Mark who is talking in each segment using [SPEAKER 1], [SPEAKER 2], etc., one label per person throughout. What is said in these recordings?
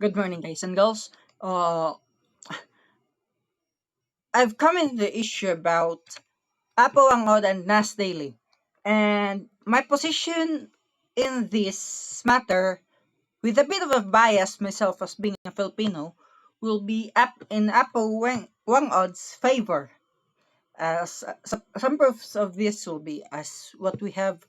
[SPEAKER 1] Good morning, guys and girls. Uh, I've come into the issue about Apo Whang and Nas Daily, and my position in this matter, with a bit of a bias myself as being a Filipino, will be in Apo Whang favor. Some proofs of this will be as what we have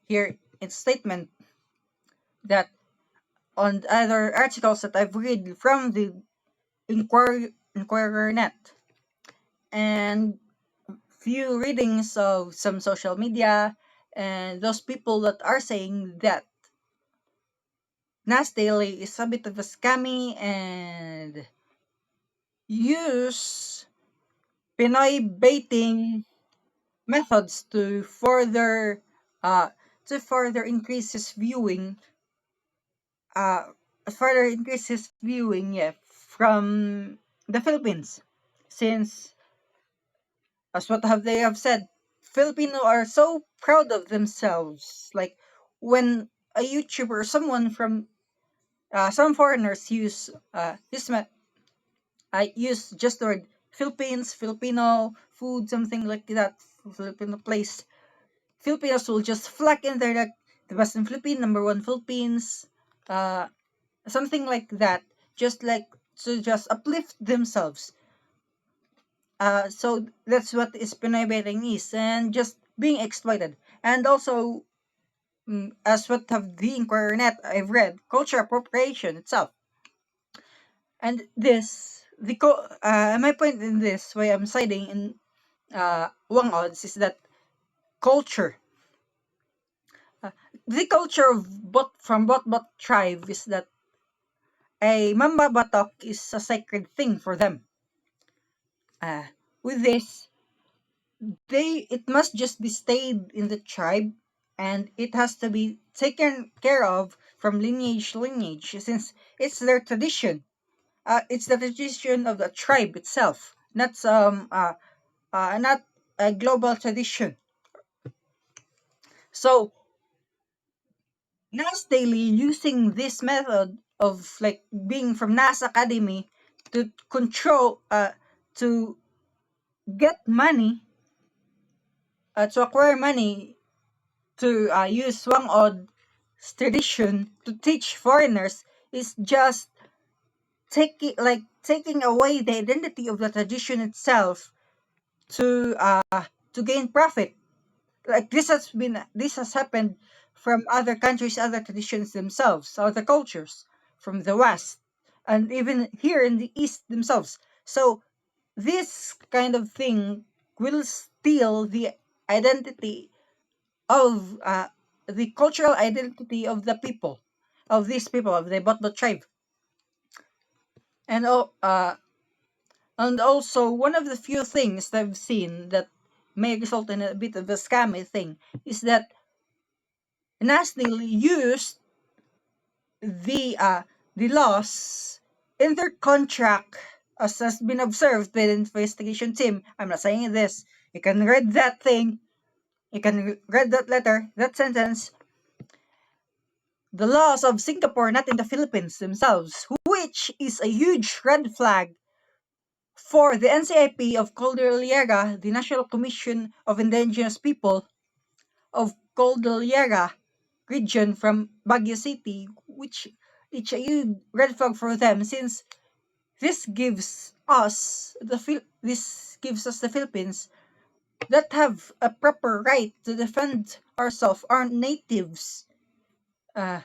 [SPEAKER 1] here in statement that on other articles that I've read from the Inquirer Net and few readings of some social media and those people that are saying that Nas Daily is a bit of a scammy and use Pinoy baiting methods uh, to uh further increase his viewing, yeah, from the Philippines, since as what have they have said, Filipino are so proud of themselves. Like when a YouTuber, someone from some foreigners use I use just the word Philippines, Filipino food, something like that, Filipino place. Filipinos will just flock in there like the best in Philippines, number one Philippines, uh, something like that, just like to just uplift themselves. So that's what is Pinoy baiting is, and just being exploited. And also, as what have the Inquirer Net I've read, culture appropriation itself. And my point in this, why I'm siding in Wang Odds, is that culture, uh, the culture of from Bot tribe is that a Mamba Batok is a sacred thing for them. Uh, with this, it must just be stayed in the tribe, and it has to be taken care of from lineage to lineage, since it's their tradition. It's the tradition of the tribe itself, not a global tradition. So Nas Daily using this method of like being from Nas Academy to control to get money, to acquire money, to use Wang Od tradition to teach foreigners is just taking away the identity of the tradition itself to gain profit. Like this has happened from other countries, other traditions themselves, other cultures from the West, and even here in the East themselves. So this kind of thing will steal identity the cultural identity of the people, of these people, of the Botbot tribe. And and also one of the few things that I've seen that may result in a bit of a scammy thing is that Nasdaq used the laws in their contract, as has been observed by the investigation team. I'm not saying this. You can read that thing. You can read that letter, that sentence. The laws of Singapore, not in the Philippines themselves, which is a huge red flag for the NCIP of Cordillera, the National Commission of Indigenous People of Cordillera region from Baguio City, which it's a huge red flag for them, since this gives us the Philippines that have a proper right to defend ourselves, our natives, uh,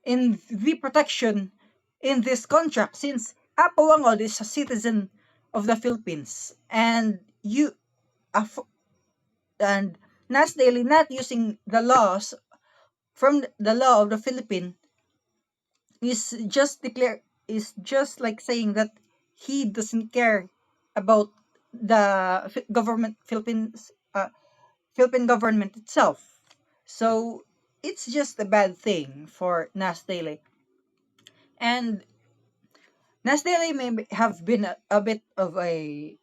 [SPEAKER 1] in the protection in this contract, since Apo Wangod is a citizen of the Philippines, and and Nas Daily not using the laws from the law of the Philippines is just like saying that he doesn't care about the government Philippine government itself. So it's just a bad thing for Nas Daily. And Nas Daily have been a bit of a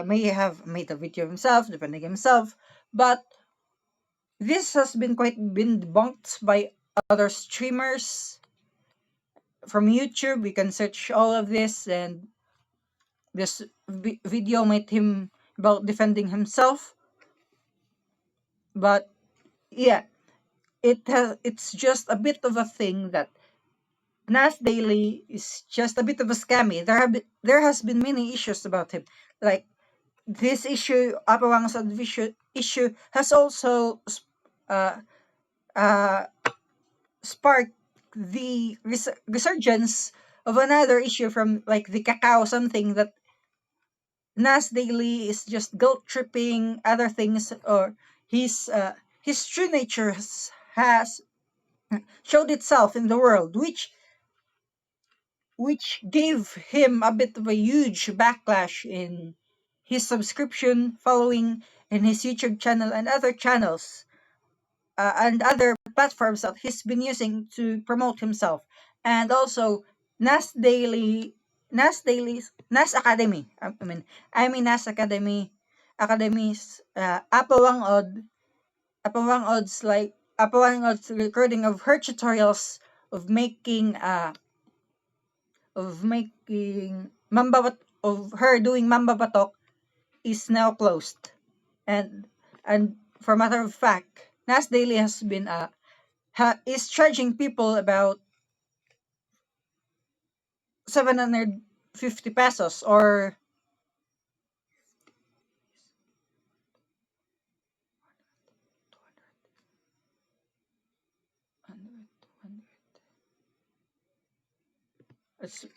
[SPEAKER 1] may have made a video himself, defending himself, but this has been quite been debunked by other streamers from YouTube. We can search all of this, and this video made him about defending himself. But yeah, it's just a bit of a thing that Nas Daily is just a bit of a scammy. There has been many issues about him, like this issue, Apo Whang's issue has also uh, uh, sparked the resurgence of another issue from like the cacao something that Nas Daily is just guilt tripping other things, or his true nature has showed itself in the world, which gave him a bit of a huge backlash in his subscription following in his YouTube channel and other channels, and other platforms that he's been using to promote himself. And also Nas Daily, Nas Academy. Nas Academy, Academy's Apo Whang Apo Whang Apo Whang Od's recording of her tutorials of making of her doing Mamba Batok is now closed. And for matter of fact, Nas Daily has been is charging people about 750 pesos, or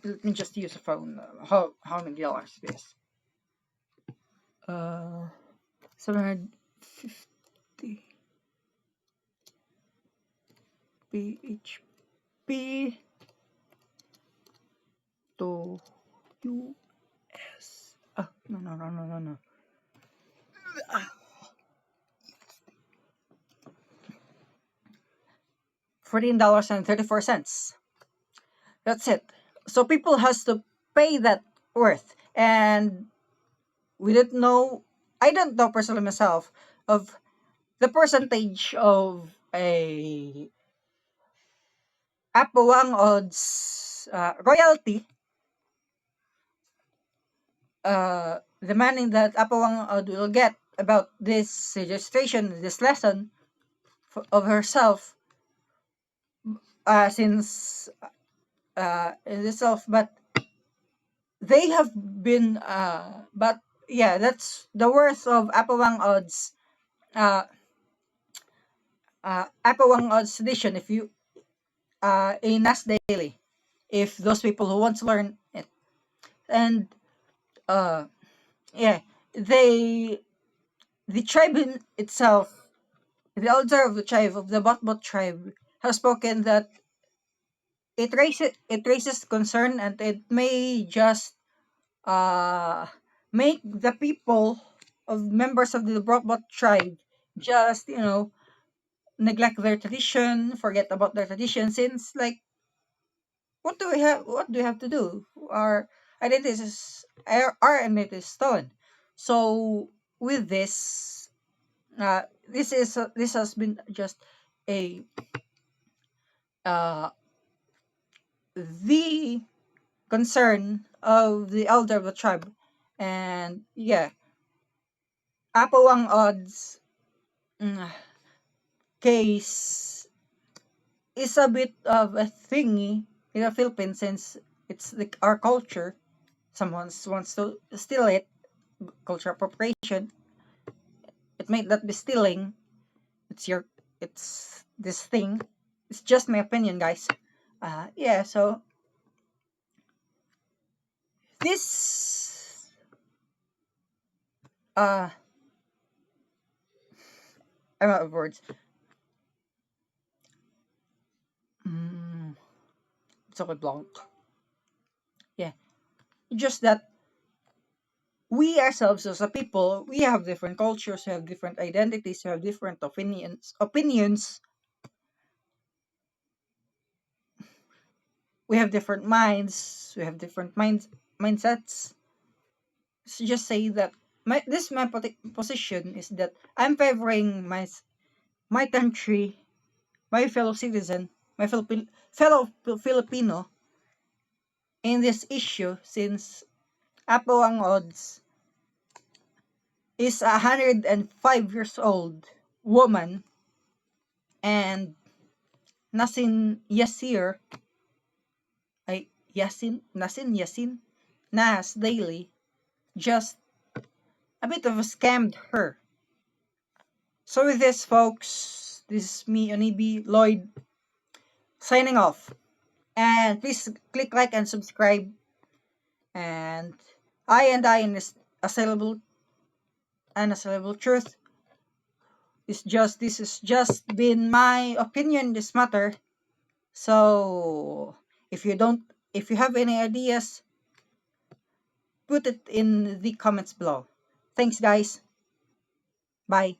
[SPEAKER 1] let me just use a phone. How many dollars it is? 750 PHP to US. No. $14.34. That's it. So people has to pay that worth, and we don't know. I don't know personally myself of the percentage of a Apo Whang odds royalty, the money that Apo Whang Od will get about this registration, this lesson of herself, since in itself, but they have been but yeah, that's the worth of Apo Whang odds Apo Whang odds edition, if you in Nas Daily, if those people who want to learn it. And uh yeah, they the tribe in itself, the elder of the tribe, of the Botbot tribe, has spoken that it raises concern, and it may just uh make the people of members of the Botbot tribe just neglect their tradition, forget about their tradition, since like what do we have to do? Our identity is stolen. So with this has been just a uh the concern of the elder of the tribe. And yeah, Apo Wang odds mm, case is a bit of a thingy in the Philippines, since it's like our culture. Someone wants to steal it, culture appropriation. It might not be stealing. It's this thing. It's just my opinion, guys. Yeah. So this uh, I'm out of words. Mm, it's a blank. Yeah. Just that we ourselves as a people, we have different cultures, we have different identities, we have different opinions, we have different minds, we have different mindsets. So just say that my position is that I'm favoring my country, my fellow citizen, my fellow Filipino, in this issue, since Apo Whang odds is 105 years old woman, and Nasin Yasir, Yasin Nas Daily just a bit of a scammed her. So with this, folks, this is me, Oneebie Lloyd, signing off. And please click like and subscribe. And I in this unassailable truth this is just been my opinion in this matter. So if you have any ideas, put it in the comments below. Thanks guys. Bye.